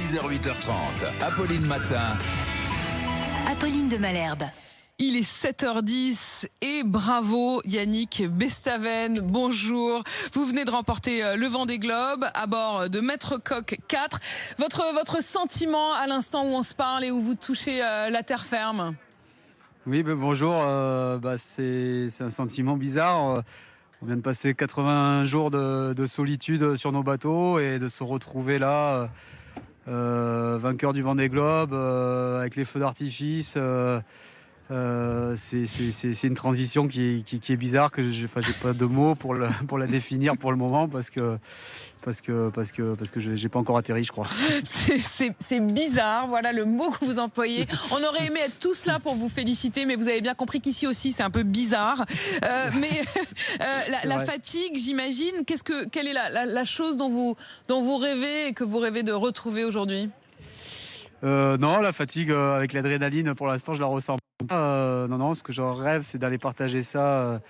6h, 8h30. Apolline Matin. Apolline de Malherbe. Il est 7h10 et bravo Yannick Bestaven, bonjour. Vous venez de remporter le Vendée Globe à bord de Maître Coq 4. Votre sentiment à l'instant où on se parle et où vous touchez la terre ferme? Oui, bonjour. C'est un sentiment bizarre. On vient de passer 80 jours de solitude sur nos bateaux et de se retrouver là, vainqueur du Vendée Globe, avec les feux d'artifice. C'est une transition qui est bizarre, que j'ai pas de mots pour la définir pour le moment parce que j'ai pas encore atterri, je crois. C'est bizarre, voilà le mot que vous employez. On aurait aimé être tous là pour vous féliciter, mais vous avez bien compris qu'ici aussi c'est un peu bizarre. La fatigue, j'imagine. Quelle est la chose dont vous rêvez et que vous rêvez de retrouver aujourd'hui? Non, la fatigue avec l'adrénaline, pour l'instant, je la ressens pas. Non, ce que je rêve, c'est d'aller partager ça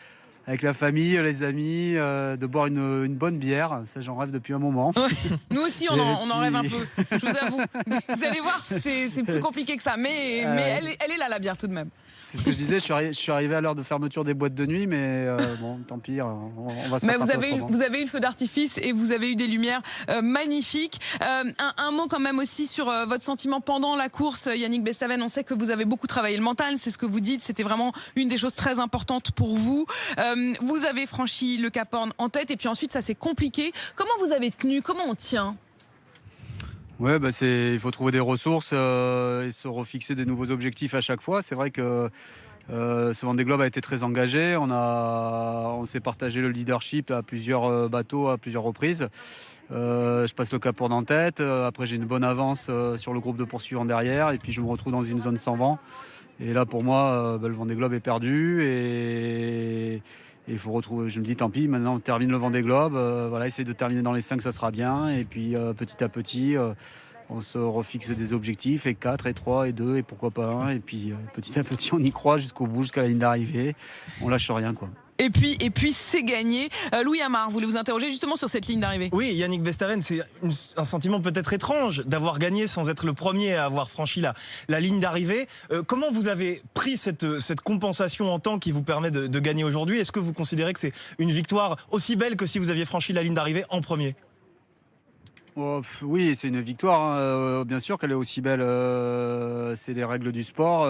avec la famille, les amis, de boire une bonne bière. Ça, j'en rêve depuis un moment. Ouais, nous aussi, on en rêve un peu, je vous avoue. Vous allez voir, c'est plus compliqué que ça, mais elle est là, la bière, tout de même. C'est ce que je disais, je suis arrivé à l'heure de fermeture des boîtes de nuit, mais bon, tant pis, on va se rattraper autrement. Vous avez eu le feu d'artifice et vous avez eu des lumières magnifiques. Un mot quand même aussi sur votre sentiment pendant la course, Yannick Bestaven. On sait que vous avez beaucoup travaillé le mental, c'est ce que vous dites, c'était vraiment une des choses très importantes pour vous. Vous avez franchi le Cap Horn en tête et puis ensuite ça s'est compliqué. Comment vous avez tenu? Comment on tient? Ouais, il faut trouver des ressources et se refixer des nouveaux objectifs à chaque fois. C'est vrai que ce Vendée Globe a été très engagé. On s'est partagé le leadership à plusieurs bateaux à plusieurs reprises. Je passe le Cap Horn en tête. Après, j'ai une bonne avance sur le groupe de poursuivants derrière. Et puis, je me retrouve dans une zone sans vent. Et là, pour moi, le Vendée Globe est perdu. Et il faut retrouver. Je me dis, tant pis, maintenant, on termine le Vendée Globe. Essayer de terminer dans les 5, ça sera bien. Et puis, petit à petit, on se refixe des objectifs. Et 4, et 3, et 2, et pourquoi pas 1. Et puis, petit à petit, on y croit jusqu'au bout, jusqu'à la ligne d'arrivée. On lâche rien, quoi. Et puis c'est gagné. Louis Amar, voulez vous interroger justement sur cette ligne d'arrivée? Oui, Yannick Bestaven, c'est un sentiment peut-être étrange d'avoir gagné sans être le premier à avoir franchi la ligne d'arrivée. Comment vous avez pris cette compensation en temps qui vous permet de gagner aujourd'hui? Est-ce que vous considérez que c'est une victoire aussi belle que si vous aviez franchi la ligne d'arrivée en premier? Oui, c'est une victoire, hein. Bien sûr qu'elle est aussi belle. C'est les règles du sport.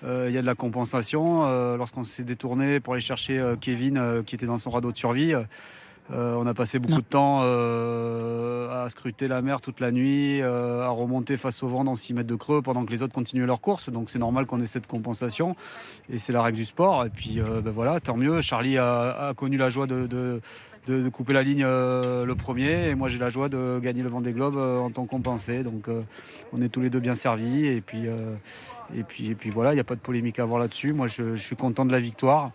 Il y a de la compensation. Lorsqu'on s'est détourné pour aller chercher Kevin qui était dans son radeau de survie, on a passé beaucoup de temps à scruter la mer toute la nuit, à remonter face au vent dans 6 mètres de creux pendant que les autres continuaient leur course. Donc c'est normal qu'on ait cette compensation et c'est la règle du sport. Et puis voilà, tant mieux. Charlie a connu la joie de couper la ligne le premier, et moi j'ai la joie de gagner le Vendée Globe en temps compensé. Donc on est tous les deux bien servis, et puis voilà, il n'y a pas de polémique à avoir là-dessus. Moi je suis content de la victoire,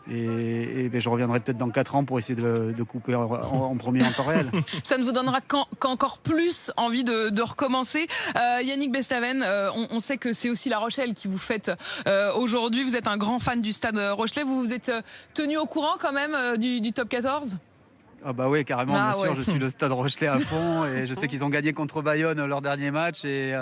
et je reviendrai peut-être dans 4 ans pour essayer de couper en premier en temps réel. Ça ne vous donnera qu'encore plus envie de recommencer. Yannick Bestaven, on sait que c'est aussi La Rochelle qui vous fête aujourd'hui. Vous êtes un grand fan du Stade Rochelais. Vous vous êtes tenu au courant quand même du top 14? Ah bah oui, carrément, bien sûr, ouais. je suis le Stade Rochelais à fond, et je sais qu'ils ont gagné contre Bayonne leur dernier match, et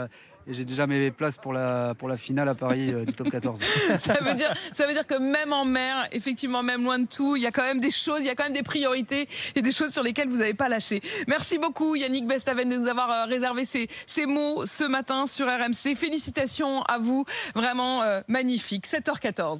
j'ai déjà mes places pour la finale à Paris du top 14. Ça veut dire que même en mer, effectivement, même loin de tout, il y a quand même des choses, il y a quand même des priorités et des choses sur lesquelles vous n'avez pas lâché. Merci beaucoup Yannick Bestaven de nous avoir réservé ces mots ce matin sur RMC. Félicitations à vous, vraiment magnifique. 7h14.